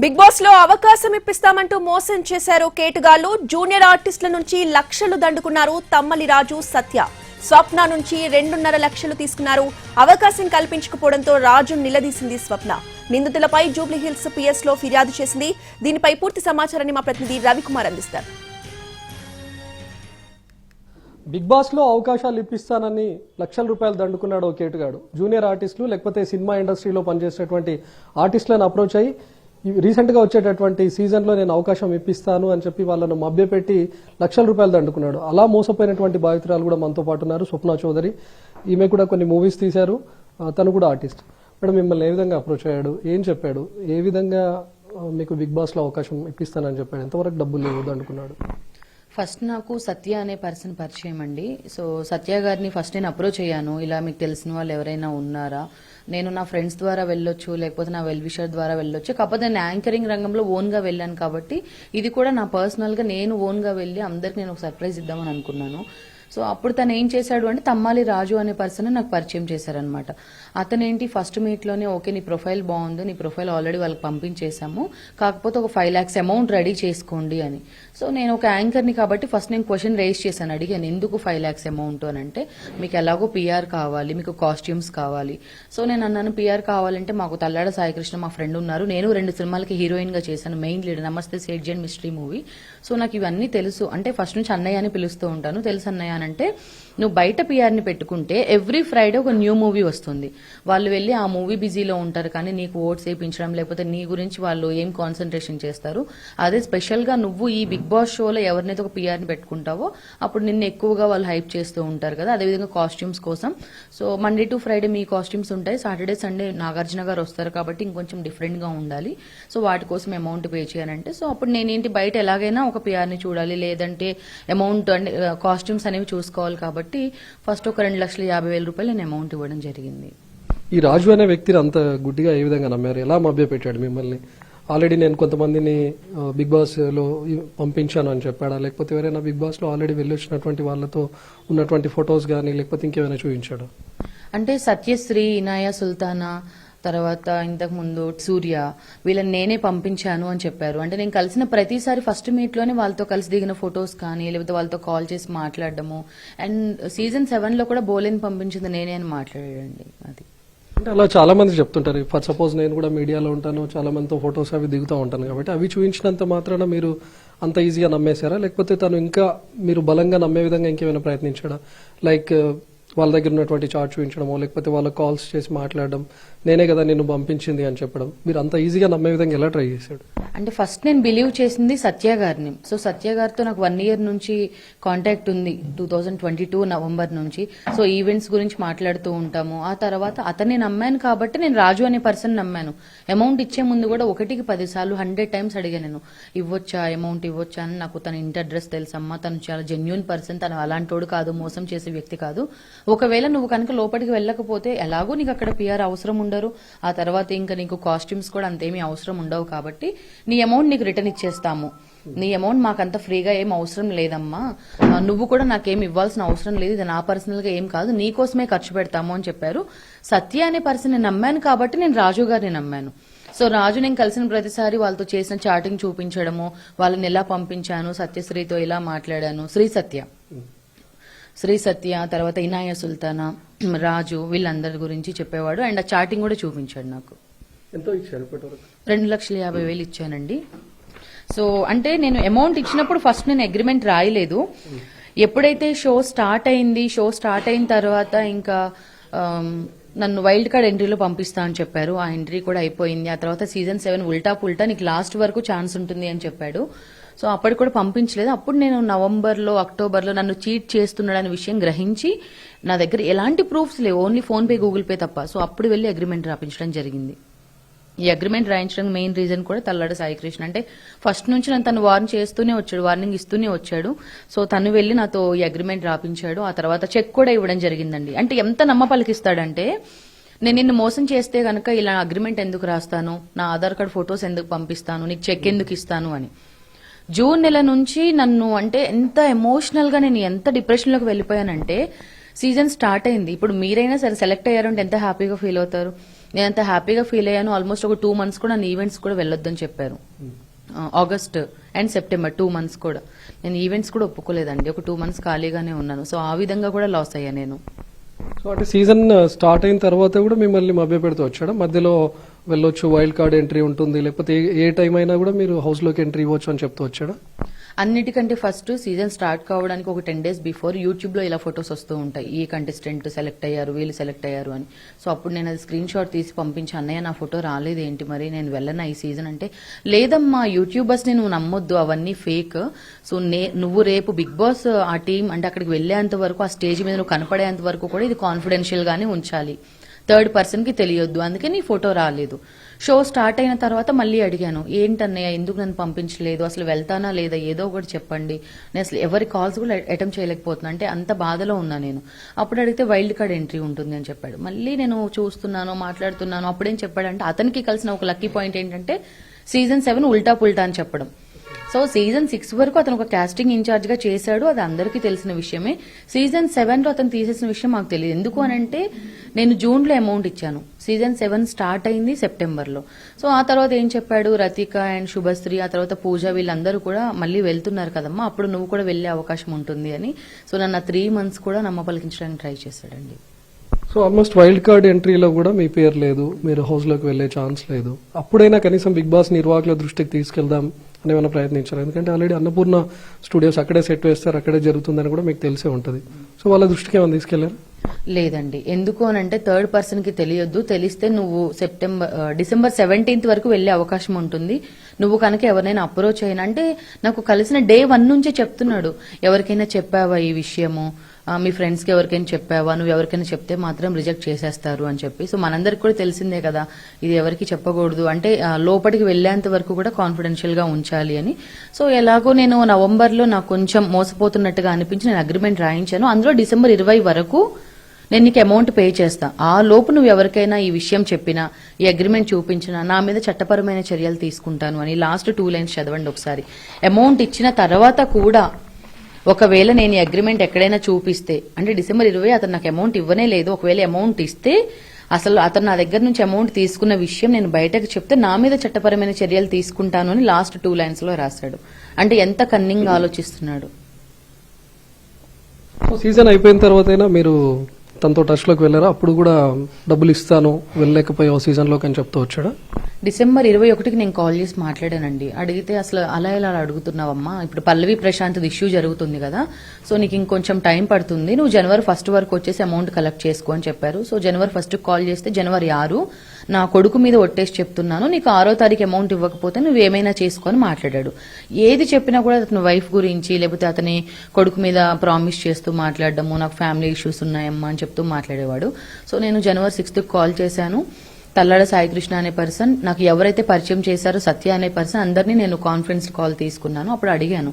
Big boss లో అవకాశం ఇప్పిస్తామంటూ మోసం చేశారు కేటగాళ్లు. జూనియర్ ఆర్టిస్టుల నుంచి లక్షలు దండుకున్నారు తమ్మలి రాజు, సత్య. స్వప్న నుంచి 2.5 లక్షలు తీసుకున్నారు. అవకాశం కల్పించకపోవడంతో రాజు నిలదీసింది స్వప్న. నిందితులపై జూబ్లీహిల్స్ పిఎస్ లో ఫిర్యాదు చేసింది. దీనిపై పూర్తి సమాచారాన్ని మా ప్రతినిధి రవికుమార్ అందిస్తారు. బిగ్ బాస్ లో అవకాశాలు ఇప్పిస్తానని లక్షల రూపాయలు దండుకున్నాడు ఓ కేటుగాడు. జూనియర్ ఆర్టిస్టులు లేకపోతే సినిమా ఇండస్ట్రీలో పనిచేసేటువంటి ఆర్టిస్టులను అప్రోచ్ అయ్యి రీసెంట్ గా వచ్చేటటువంటి సీజన్ లో నేను అవకాశం ఇప్పిస్తాను అని చెప్పి వాళ్ళను మభ్యపెట్టి లక్షల రూపాయలు దండుకున్నాడు. అలా మోసపోయినటువంటి బాధితురాలు కూడా మనతో పాటు ఉన్నారు, స్వప్న చౌదరి. ఈమె కూడా కొన్ని మూవీస్ తీశారు, తను కూడా ఆర్టిస్ట్. మేడం, మిమ్మల్ని ఏ విధంగా అప్రోచ్ అయ్యాడు, ఏం చెప్పాడు, ఏ విధంగా మీకు బిగ్ బాస్ లో అవకాశం ఇప్పిస్తానని చెప్పాడు, ఎంతవరకు డబ్బులు లేవు దండుకున్నాడు? ఫస్ట్ నాకు సత్య అనే పర్సన్ పరిచయం అండి. సో సత్య గారిని ఫస్ట్ నేను అప్రోచ్ అయ్యాను. ఇలా మీకు తెలిసిన వాళ్ళు ఎవరైనా ఉన్నారా, నేను నా ఫ్రెండ్స్ ద్వారా వెళ్ళొచ్చు, లేకపోతే నా వెల్ విషర్ ద్వారా వెళ్ళొచ్చు, కాకపోతే నేను యాంకరింగ్ రంగంలో ఓన్ గా వెళ్ళాను కాబట్టి ఇది కూడా నా పర్సనల్ గా నేను ఓన్ గా వెళ్ళి అందరికి నేను ఒక సర్ప్రైజ్ ఇద్దామని అనుకున్నాను. సో అప్పుడు తను ఏం చేశాడు అంటే తమ్మాలి రాజు అనే పర్సన్ నాకు పరిచయం చేశారనమాట. అతనేంటి ఫస్ట్ మీట్ లోనే ఓకే నీ ప్రొఫైల్ బాగుంది, నీ ప్రొఫైల్ ఆల్రెడీ వాళ్ళకి పంపించేశాము, కాకపోతే ఒక 5 lakhs అమౌంట్ రెడీ చేసుకోండి అని. సో నేను ఒక యాంకర్ని కాబట్టి ఫస్ట్ నేను క్వశ్చన్ రేస్ చేశాను, అడిగాను ఎందుకు 5 lakhs అమౌంట్ అని. అంటే మీకు ఎలాగో పిఆర్ కావాలి, మీకు కాస్ట్యూమ్స్ కావాలి. సో నేను అన్నాను పిఆర్ కావాలంటే మాకు తల్లాడ సాయికృష్ణ మా ఫ్రెండ్ ఉన్నారు, నేను 2 సినిమాలకి హీరోయిన్ గా చేశాను, మెయిన్ లీడ్ నమస్తే Sethji and mystery movie. So నాకు ఇవన్నీ తెలుసు, అంటే ఫస్ట్ నుంచి అన్నయ్య అని పిలుస్తూ ఉంటాను, తెలుసు అన్నయ్య అంటే నువ్వు బయట పిఆర్ని పెట్టుకుంటే ఎవ్రీ ఫ్రైడే ఒక న్యూ మూవీ వస్తుంది, వాళ్ళు వెళ్ళి ఆ మూవీ బిజీలో ఉంటారు, కానీ నీకు ఓట్స్ వేయించడం లేకపోతే నీ గురించి వాళ్ళు ఏం కాన్సన్ట్రేషన్ చేస్తారు. అదే స్పెషల్ గా నువ్వు ఈ బిగ్ బాస్ షోలో ఎవరినైతే ఒక పిఆర్ని పెట్టుకుంటావో అప్పుడు నిన్ను ఎక్కువగా వాళ్ళు హైప్ చేస్తూ ఉంటారు కదా. అదేవిధంగా కాస్ట్యూమ్స్ కోసం so Monday to Friday me costumes ఉంటాయి, సాటర్డే సండే నాగార్జున గారు వస్తారు కాబట్టి ఇంకొంచెం డిఫరెంట్ గా ఉండాలి, సో వాటి కోసం అమౌంట్ పే చేయాలంటే. సో అప్పుడు నేనేంటి బయట ఎలాగైనా ఒక పిఆర్ని చూడాలి, లేదంటే అమౌంట్ అంటే కాస్ట్యూమ్స్ అనేవి చూసుకోవాలి కాబట్టి ఫస్ట్ ఒక 2,50,000 రూపాయలు నేను అమౌంట్ ఇవ్వడం జరిగింది. ఈ రాజు అనే వ్యక్తిని అంత గుడ్డిగా ఏ విధంగా నమ్మారు, ఎలా మభ్య పెట్టాడు మిమ్మల్ని? ఆల్రెడీ నేను కొంతమందిని బిగ్ బాస్ లో పంపించాను అని చెప్పాడా, లేకపోతే ఎవరైనా బిగ్ బాస్ లో ఆల్రెడీ వెళ్ళి వచ్చినటువంటి వాళ్ళతో ఉన్నటువంటి ఫొటోస్ గానీ లేకపోతే ఇంకేమైనా చూపించాడా? అంటే సత్యశ్రీ, ఇనాయా సుల్తానా, తర్వాత ఇంతకు ముందు సూర్య, వీళ్ళని నేనే పంపించాను అని చెప్పారు. అంటే నేను కలిసిన ప్రతిసారి ఫస్ట్ మీట్ లోనే వాళ్ళతో కలిసి దిగిన ఫొటోస్ కానీ లేకపోతే వాళ్ళతో కాల్ చేసి మాట్లాడడము. అండ్ సీజన్ 7 లో కూడా బోలెన్ పంపించింది నేనే అని మాట్లాడాడండి. అది అంటే అలా చాలా మంది చెప్తుంటారు. ఫర్ సపోజ్ నేను కూడా మీడియాలో ఉంటాను, చాలా మందితో ఫొటోస్ అవి దిగుతూ ఉంటాను కాబట్టి అవి చూపించినంత మాత్రాన మీరు అంత ఈజీగా నమ్మేశారా, లేకపోతే తను ఇంకా మీరు బలంగా నమ్మే విధంగా ఇంకేమైనా ప్రయత్నించాడా? లైక్ వాళ్ళ దగ్గర ఉన్నటువంటి చార్ట్ చూపించడమో లేకపోతే వాళ్ళ కాల్స్ చేసి మాట్లాడడం, నేనే కదా నిన్ను పంపించింది అని చెప్పడం, మీరు అంత ఈజీగా నమ్మే విధంగా ఎలా ట్రై చేశాడు? అంటే ఫస్ట్ నేను బిలీవ్ చేసింది సత్య గారిని. సో సత్య గారితో నాకు 1 year నుంచి కాంటాక్ట్ ఉంది, 2022 నవంబర్ నుంచి. సో ఈవెంట్స్ గురించి మాట్లాడుతూ ఉంటాము. ఆ తర్వాత అతన్ని నమ్మాను కాబట్టి నేను రాజు అనే పర్సన్ నమ్మాను. అమౌంట్ ఇచ్చే ముందు కూడా 1కి 10 సార్లు 100 times అడిగాను, నేను ఇవ్వొచ్చా అమౌంట్ ఇవ్వొచ్చా అని. నాకు తన ఇంటి అడ్రస్ తెలుసమ్మా, తను చాలా జెన్యున్ పర్సన్, తను అలాంటోడు కాదు, మోసం చేసే వ్యక్తి కాదు. ఒకవేళ నువ్వు కనుక లోపలికి వెళ్ళకపోతే ఎలాగో నీకు అక్కడ పిఆర్ అవసరం ఉండరు, ఆ తర్వాత ఇంకా నీకు కాస్ట్యూమ్స్ కూడా అంతేమీ అవసరం ఉండవు కాబట్టి నీ అమౌంట్ నీకు రిటర్న్ ఇచ్చేస్తాము, నీ అమౌంట్ మాకంత ఫ్రీగా ఏం అవసరం లేదమ్మా, నువ్వు కూడా నాకేం ఇవ్వాల్సిన అవసరం లేదు, ఇది నా పర్సనల్ గా ఏం కాదు, నీకోసమే ఖర్చు పెడతాము అని చెప్పారు. సత్య అనే పర్సన్ నమ్మాను కాబట్టి నేను రాజు గారిని నమ్మాను. సో రాజు నేను కలిసిన ప్రతిసారి వాళ్ళతో చేసిన చాటింగ్ చూపించడము, వాళ్ళని ఎలా పంపించాను, సత్యశ్రీతో ఇలా మాట్లాడాను, శ్రీ సత్య తర్వాత ఇనాయా సుల్తానా, రాజు, వీళ్ళందరి గురించి చెప్పేవాడు. అండ్ ఆ చాటింగ్ కూడా చూపించాడు నాకు. 2,50,000 ఇచ్చానండి. సో అంటే నేను అమౌంట్ ఇచ్చినప్పుడు ఫస్ట్ నేను అగ్రిమెంట్ రాయలేదు. ఎప్పుడైతే షో స్టార్ట్ అయిన తర్వాత ఇంకా నన్ను వైల్డ్ కార్డ్ ఎంట్రీలో పంపిస్తా అని చెప్పారు. ఆ ఎంట్రీ కూడా అయిపోయింది. ఆ తర్వాత సీజన్ 7 ఉల్టా పుల్టా నీకు లాస్ట్ వరకు ఛాన్స్ ఉంటుంది అని చెప్పాడు. సో అప్పటికి కూడా పంపించలేదు. అప్పుడు నేను నవంబర్లో అక్టోబర్లో నన్ను చీట్ చేస్తున్నాడనే విషయం గ్రహించి నా దగ్గర ఎలాంటి ప్రూఫ్స్ లేవు, only phone pay Google pay తప్ప. సో అప్పుడు వెళ్ళి అగ్రిమెంట్ రాయించడం జరిగింది. ఈ అగ్రిమెంట్ రాయించడానికి మెయిన్ రీజన్ కూడా తల్లాడ సాయికృష్ణ. అంటే ఫస్ట్ నుంచి నన్ను తను వార్నింగ్ ఇస్తూనే వచ్చాడు. సో తను వెళ్ళి నాతో ఈ అగ్రిమెంట్ రాపించాడు. ఆ తర్వాత చెక్ కూడా ఇవ్వడం జరిగిందండి. అంటే ఎంత నమ్మ పలికిస్తాడంటే, నేను నిన్ను మోసం చేస్తే గనక ఇలా అగ్రిమెంట్ ఎందుకు రాస్తాను, నా ఆధార్ కార్డ్ ఫొటోస్ ఎందుకు పంపిస్తాను, నీకు చెక్ ఎందుకు ఇస్తాను అని. జూన్ నెల నుంచి నన్ను అంటే ఎంత ఎమోషనల్ గా నేను ఎంత డిప్రెషన్ లోకి వెళ్ళిపోయానంటే, సీజన్ స్టార్ట్ అయింది. ఇప్పుడు మీరైనా సరే సెలెక్ట్ అయ్యారంటే ఎంత హ్యాపీగా ఫీల్ అవుతారు. నేను అంత హ్యాపీగా ఫీల్ అయ్యాను. ఆల్మోస్ట్ ఒక 2 months కూడా నేను ఈవెంట్స్ కూడా వెళ్ళొద్దని చెప్పారు. ఆగస్ట్ అండ్ సెప్టెంబర్ 2 months కూడా నేను ఈవెంట్స్ కూడా ఒప్పుకోలేదండి. ఒక 2 months ఖాళీగానే ఉన్నాను. సో ఆ విధంగా కూడా లాస్ అయ్యా నేను. సో అంటే సీజన్ స్టార్ట్ అయిన తర్వాత కూడా మిమ్మల్ని మభ్య పెడుతూ వచ్చాడా? మధ్యలో వెళ్ళొచ్చు, వైల్డ్ కార్డ్ ఎంట్రీ ఉంటుంది, లేకపోతే ఏ టైం అయినా కూడా మీరు హౌస్ లోకి ఎంట్రీ ఇవ్వచ్చు అని చెప్తూ వచ్చాడా? అన్నిటికంటే ఫస్ట్ సీజన్ స్టార్ట్ కావడానికి ఒక 10 days బిఫోర్ యూట్యూబ్ లో ఇలా ఫొటోస్ వస్తూ ఉంటాయి, ఈ కంటెస్టెంట్ సెలెక్ట్ అయ్యారు, వీళ్ళు సెలెక్ట్ అయ్యారు అని. సో అప్పుడు నేను అది స్క్రీన్ షాట్ తీసి పంపించి, అన్నయ్య నా ఫోటో రాలేదు ఏంటి మరి, నేను వెళ్ళనా ఈ సీజన్ అంటే, లేదమ్మా యూట్యూబర్స్ ని నువ్వు నమ్మొద్దు, అవన్నీ ఫేక్. సో నువ్వు రేపు బిగ్ బాస్ ఆ టీం అంటే అక్కడికి వెళ్లేంత వరకు, ఆ స్టేజ్ మీద నువ్వు కనపడేంత వరకు కూడా ఇది కాన్ఫిడెన్షియల్ గానే ఉంచాలి, థర్డ్ పర్సన్ కి తెలియొద్దు, అందుకే నీ ఫోటో రాలేదు. షో స్టార్ట్ అయిన తర్వాత మళ్ళీ అడిగాను, ఏంటన్నయ్య ఎందుకు నన్ను పంపించలేదు, అసలు వెళ్తానా లేదా, ఏదో ఒకటి చెప్పండి, నేను అసలు ఎవరి కాల్స్ కూడా అటెంప్ట్ చేయలేకపోతున్నా, అంటే అంత బాధలో ఉన్నా నేను. అప్పుడు అడిగితే వైల్డ్ కార్డ్ ఎంట్రీ ఉంటుంది అని చెప్పాడు. మళ్ళీ నేను చూస్తున్నాను, మాట్లాడుతున్నాను. అప్పుడేం చెప్పాడంటే, అతనికి కలిసిన ఒక లక్కీ పాయింట్ ఏంటంటే సీజన్ 7 ఉల్టా పుల్టా అని చెప్పడం. సో సీజన్ 6 వరకు అతను ఒక కాస్టింగ్ ఇన్ఛార్జ్ గా చేశాడు, అది అందరికీ తెలిసిన విషయమే. సీజన్ 7 లో అతను తీసేసిన విషయం మాకు తెలియదు. ఎందుకు అనంటే నేను జూన్ లో అమౌంట్ ఇచ్చాను, సీజన్ 7 స్టార్ట్ అయింది సెప్టెంబర్ లో. సో ఆ తర్వాత ఏం చెప్పాడు, రతిక అండ్ శుభశ్రీ, ఆ తర్వాత పూజ, వీళ్ళందరూ కూడా మళ్ళీ వెళ్తున్నారు కదమ్మా, అప్పుడు నువ్వు కూడా వెళ్లే అవకాశం ఉంటుంది అని. సో నన్ను 3 months కూడా నమ్మ పలికించడానికి ట్రై చేశాడండి. సో ఆల్మోస్ట్ వైల్డ్ కార్డ్ ఎంట్రీలో కూడా మీ పేరు లేదు, మీరు హౌస్ లోకి వెళ్లే ఛాన్స్ లేదు. అప్పుడైనా కనీసం బిగ్ బాస్ నిర్వాహకుల దృష్టికి తీసుకెళ్దాం అని ఏమైనా ప్రయత్నించారు? ఎందుకంటే ఆల్రెడీ అన్నపూర్ణ స్టూడియోస్ అక్కడే సెట్ వేస్తారు, అక్కడే జరుగుతుందని కూడా మీకు తెలిసే ఉంటుంది. సో వాళ్ళ దృష్టికి ఏమైనా తీసుకెళ్లారు? లేదండి. ఎందుకు అనంటే థర్డ్ పర్సన్ కి తెలియొద్దు, తెలిస్తే నువ్వు డిసెంబర్ 17th వరకు వెళ్లే అవకాశం ఉంటుంది. నువ్వు కనుక ఎవరైనా అప్రోచ్ అయినా, అంటే నాకు కలిసిన day 1 నుంచే చెప్తున్నాడు, ఎవరికైనా చెప్పావా ఈ విషయము, మీ ఫ్రెండ్స్ కి ఎవరికైనా చెప్పావా, నువ్వు ఎవరికైనా చెప్తే మాత్రం రిజెక్ట్ చేసేస్తారు అని చెప్పి. సో మనందరికి కూడా తెలిసిందే కదా, ఇది ఎవరికి చెప్పకూడదు, అంటే లోపలికి వెళ్లేంత వరకు కూడా కాన్ఫిడెన్షియల్ గా ఉంచాలి అని. సో ఎలాగో నేను నవంబర్ లో నాకు కొంచెం మోసపోతున్నట్టుగా అనిపించి నేను అగ్రిమెంట్ రాయించాను. అందులో డిసెంబర్ 20 వరకు నేను నీకు అమౌంట్ పే చేస్తా, ఆ లోపు నువ్వు ఎవరికైనా ఈ విషయం చెప్పినా, ఈ అగ్రిమెంట్ చూపించినా నా మీద చట్టపరమైన చర్యలు తీసుకుంటాను అని లాస్ట్ 2 lines చదవండి ఒకసారి. అమౌంట్ ఇచ్చిన తర్వాత కూడా ఒకవేళ నేను ఈ అగ్రిమెంట్ ఎక్కడైనా చూపిస్తే, అంటే డిసెంబర్ 20 అతను నాకు అమౌంట్ ఇవ్వనే లేదు, ఒకవేళ అమౌంట్ ఇస్తే అసలు అతను నా దగ్గర నుంచి అమౌంట్ తీసుకున్న విషయం నేను బయటకు చెప్తే నా మీద చట్టపరమైన చర్యలు తీసుకుంటాను అని లాస్ట్ 2 lines లో రాశాడు. అంటే ఎంత కన్నింగ్ ఆలోచిస్తున్నాడు. సీజన్ అయిపోయిన తర్వాత మీరు తనతో టచ్ లోకి వెళ్ళారా? అప్పుడు కూడా డబ్బులు ఇస్తాను, వెళ్ళలేకపోయావు సీజన్ లోకి అని చెప్తూ వచ్చాడా? డిసెంబర్ 21కి నేను కాల్ చేసి మాట్లాడానండి. అడిగితే అసలు అలా ఎలా అడుగుతున్నావమ్మా, ఇప్పుడు పల్లవి ప్రశాంత్ ఇష్యూ జరుగుతుంది కదా, సో నీకు ఇంకొంచెం టైం పడుతుంది, నువ్వు జనవరి 1 వరకు వచ్చేసి అమౌంట్ కలెక్ట్ చేసుకో అని చెప్పారు. సో జనవరి 1 కాల్ చేస్తే, జనవరి 6 నా కొడుకు మీద ఒట్టేసి చెప్తున్నాను, నీకు 6వ తారీఖు అమౌంట్ ఇవ్వకపోతే నువ్వు ఏమైనా చేసుకొని మాట్లాడాడు. ఏది చెప్పినా కూడా అతని వైఫ్ గురించి, లేకపోతే అతని కొడుకు మీద ప్రామిస్ చేస్తూ మాట్లాడడము, నాకు ఫ్యామిలీ ఇష్యూస్ ఉన్నాయమ్మా అని చెప్తూ మాట్లాడేవాడు. సో నేను జనవరి 6కి కాల్ చేశాను. తల్లాడ సాయికృష్ణ అనే పర్సన్, నాకు ఎవరైతే పరిచయం చేశారో సత్య అనే పర్సన్, అందరినీ నేను కాన్ఫరెన్స్ కాల్ తీసుకున్నాను. అప్పుడు అడిగాను,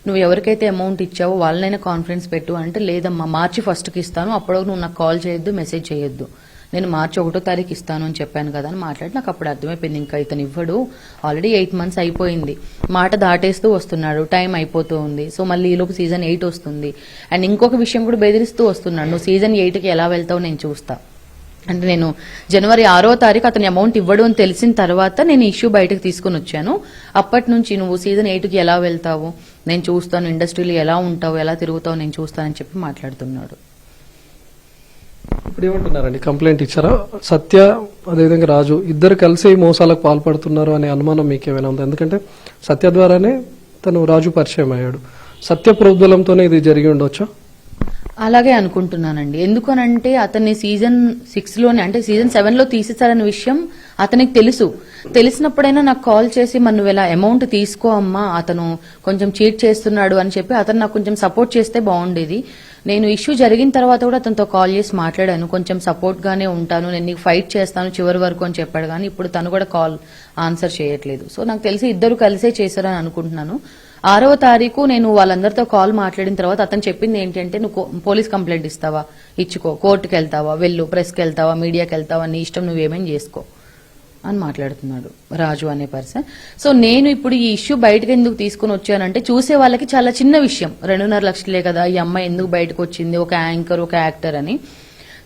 నువ్వు ఎవరికైతే అమౌంట్ ఇచ్చావో వాళ్ళనైనా కాన్ఫరెన్స్ పెట్టు అంటే, లేదమ్మా మార్చి 1కి ఇస్తాను, అప్పుడు నువ్వు నాకు కాల్ చేయొద్దు, మెసేజ్ చేయొద్దు, నేను మార్చి 1వ తారీఖు ఇస్తాను అని చెప్పాను కదా అని మాట్లాడి, నాకు అప్పుడు అర్థమైపోయింది ఇంకా ఇతను ఇవ్వడు, ఆల్రెడీ 8 months అయిపోయింది, మాట దాటేస్తూ వస్తున్నాడు, టైం అయిపోతూ ఉంది. సో మళ్ళీ ఈలోపు సీజన్ 8 వస్తుంది. అండ్ ఇంకొక విషయం కూడా బెదిరిస్తూ వస్తున్నాడు, నువ్వు సీజన్ 8కి ఎలా వెళ్తావు నేను చూస్తా. అంటే నేను జనవరి 6వ తారీఖు అతని అమౌంట్ ఇవ్వడు అని తెలిసిన తర్వాత నేను ఇష్యూ బయటకు తీసుకుని వచ్చాను. అప్పటి నుంచి నువ్వు సీజన్ 8కి ఎలా వెళ్తావు నేను చూస్తాను, ఇండస్ట్రీలో ఎలా ఉంటావు, ఎలా తిరుగుతావు నేను చూస్తానని చెప్పి మాట్లాడుతున్నాడు. ఇప్పుడు ఏమంటున్నారండి, కంప్లైంట్ ఇచ్చారా? సత్య అదేవిధంగా రాజు ఇద్దరు కలిసి మోసాలకు పాల్పడుతున్నారు అనే అనుమానం మీకు ఏమైనా ఉందా? ఎందుకంటే సత్య ద్వారానే తను రాజు పరిచయం అయ్యాడు, సత్య ప్రోద్బలంతోనే ఇది జరిగి ఉండొచ్చా? అలాగే అనుకుంటున్నానండి. ఎందుకనంటే అతన్ని సీజన్ 6లోనే, అంటే సీజన్ 7లో తీసేశారన్న విషయం అతనికి తెలుసు. తెలిసినప్పుడైనా నాకు కాల్ చేసి, మరి నువ్వు ఇలా అమౌంట్ తీసుకో అమ్మా, అతను కొంచెం చీట్ చేస్తున్నాడు అని చెప్పి అతను నాకు కొంచెం సపోర్ట్ చేస్తే బాగుండేది. నేను ఇష్యూ జరిగిన తర్వాత కూడా అతనితో కాల్ చేసి మాట్లాడాను, కొంచెం సపోర్ట్ గానే ఉంటాను, నేను నీకు ఫైట్ చేస్తాను చివరి వరకు అని చెప్పాడు. కానీ ఇప్పుడు తను కూడా కాల్ ఆన్సర్ చేయట్లేదు. సో నాకు తెలిసి ఇద్దరు కలిసే చేశారని అనుకుంటున్నాను. 6వ తారీఖు నేను వాళ్ళందరితో కాల్ మాట్లాడిన తర్వాత అతను చెప్పింది ఏంటంటే, నువ్వు పోలీస్ కంప్లైంట్ ఇస్తావా ఇచ్చుకో, కోర్టుకు వెళ్తావా వెళ్ళు, ప్రెస్కి వెళ్తావా మీడియాకి వెళ్తావా, నీ ఇష్టం, నువ్వేమేం చేసుకో అని మాట్లాడుతున్నాడు రాజు అనే పర్సన్. సో నేను ఇప్పుడు ఈ ఇష్యూ బయటకు ఎందుకు తీసుకుని వచ్చానంటే, చూసే వాళ్ళకి చాలా చిన్న విషయం, 2.5 లక్షలే కదా ఈ అమ్మాయి ఎందుకు బయటకు వచ్చింది, ఒక యాంకర్ ఒక యాక్టర్ అని.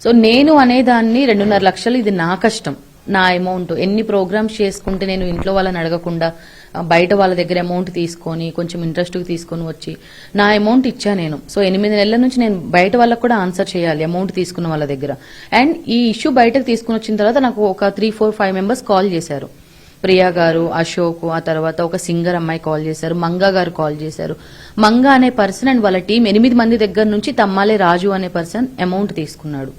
సో నేను అనేదాన్ని 2.5 లక్షలు ఇది నా కష్టం, నా అమౌంట్ ఎన్ని ప్రోగ్రామ్స్ చేసుకుంటే నేను ఇంట్లో వాళ్ళని అడగకుండా బయట వాళ్ళ దగ్గర అమౌంట్ తీసుకొని కొంచెం ఇంట్రెస్ట్ తీసుకొని వచ్చి నా అమౌంట్ ఇచ్చా నేను. సో 8 నెలల నుంచి నేను బయట వాళ్ళకు కూడా ఆన్సర్ చేయాలి అమౌంట్ తీసుకున్న వాళ్ళ దగ్గర. అండ్ ఈ ఇష్యూ బయటకు తీసుకుని వచ్చిన తర్వాత నాకు ఒక 3, 4, 5 మెంబర్స్ కాల్ చేశారు. ప్రియా గారు, అశోక్, ఆ తర్వాత ఒక సింగర్ అమ్మాయి కాల్ చేశారు, మంగా గారు కాల్ చేశారు. మంగా అనే పర్సన్ అండ్ వాళ్ళ టీం 8 మంది దగ్గర నుంచి తమ్మాలే రాజు అనే పర్సన్ అమౌంట్ తీసుకున్నాడు.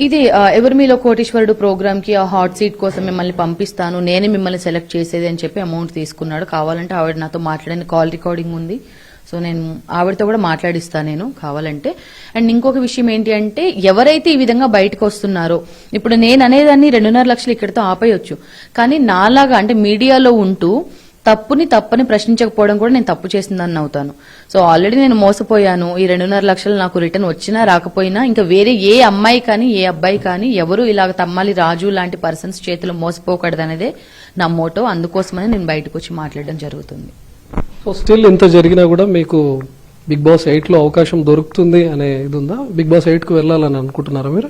ఇది ఎవరు మీలో కోటీశ్వరుడు ప్రోగ్రామ్ కి ఆ హాట్ సీట్ కోసం మిమ్మల్ని పంపిస్తాను, నేనే మిమ్మల్ని సెలెక్ట్ చేసేది అని చెప్పి అమౌంట్ తీసుకున్నాడు. కావాలంటే ఆవిడ నాతో మాట్లాడిన కాల్ రికార్డింగ్ ఉంది. సో నేను ఆవిడతో కూడా మాట్లాడిస్తాను నేను కావాలంటే. అండ్ ఇంకొక విషయం ఏంటి అంటే ఎవరైతే ఈ విధంగా బయటకు వస్తున్నారో, ఇప్పుడు నేను అనేదాన్ని 2.5 లక్షలు ఇక్కడితో ఆపేయొచ్చు, కానీ నాలాగా అంటే మీడియాలో ఉంటూ తప్పని ప్రశ్నించకపోవడం కూడా నేను తప్పు చేసిందని అవుతాను. సో ఆల్రెడీ నేను మోసపోయాను. ఈ 2.5 లక్షలు నాకు రిటర్న్ వచ్చినా రాకపోయినా ఇంకా వేరే ఏ అమ్మాయి కానీ ఏ అబ్బాయి కానీ ఎవరు ఇలాగ తమ్మాలి రాజు లాంటి పర్సన్స్ చేతిలో మోసపోకూడదనేదే నా మోటో. అందుకోసమనే నేను బయటకు వచ్చి మాట్లాడడం జరుగుతుంది. సో స్టిల్ ఇంత జరిగినా కూడా మీకు బిగ్ బాస్ 8 లో అవకాశం దొరుకుతుంది అనే ఇది ఉందా? బిగ్ బాస్ 8 కు వెళ్ళాలని అనుకుంటున్నారా మీరు?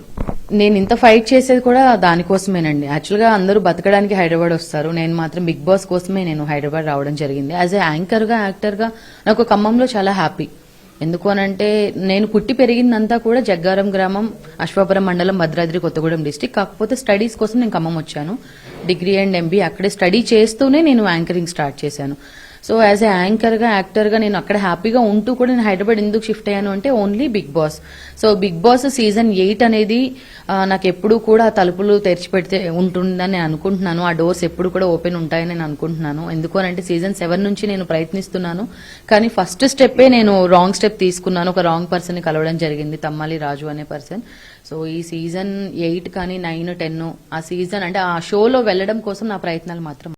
నేను ఇంత ఫైట్ చేసేది కూడా దానికోసమేనండి. యాక్చువల్ గా అందరూ బతకడానికి హైదరాబాద్ వస్తారు, నేను మాత్రం బిగ్ బాస్ కోసమే నేను హైదరాబాద్ రావడం జరిగింది. యాజ్ ఏ యాంకర్ గా యాక్టర్ గా నాకు ఖమ్మంలో చాలా హ్యాపీ. ఎందుకు అనంటే నేను పుట్టి పెరిగిందంతా కూడా జగ్గారం గ్రామం, అశ్వాపురం మండలం, భద్రాద్రి కొత్తగూడెం డిస్టిక్. కాకపోతే స్టడీస్ కోసం నేను ఖమ్మం వచ్చాను. డిగ్రీ అండ్ ఎంబీ అక్కడే స్టడీ చేస్తూనే నేను యాంకరింగ్ స్టార్ట్ చేశాను. సో యాజ్ ఏ యాంకర్ గా యాక్టర్ గా నేను అక్కడ హ్యాపీగా ఉంటూ కూడా నేను హైదరాబాద్ ఎందుకు షిఫ్ట్ అయ్యాను అంటే only Big Boss. So Big Boss season 8 అనేది నాకు ఎప్పుడు కూడా తలుపులు తెరిచిపెడితే ఉంటుందని నేను అనుకుంటున్నాను. ఆ డోర్స్ ఎప్పుడు కూడా ఓపెన్ ఉంటాయని నేను అనుకుంటున్నాను. ఎందుకు అంటే సీజన్ 7 నుంచి నేను ప్రయత్నిస్తున్నాను, కానీ ఫస్ట్ స్టెప్పే నేను రాంగ్ స్టెప్ తీసుకున్నాను. ఒక రాంగ్ పర్సన్ ని కలవడం జరిగింది, తమ్మాలి రాజు అనే పర్సన్. సో ఈ సీజన్ 8 కానీ 9, 10 ఆ సీజన్ అంటే ఆ షోలో వెళ్లడం కోసం నా ప్రయత్నాలు మాత్రం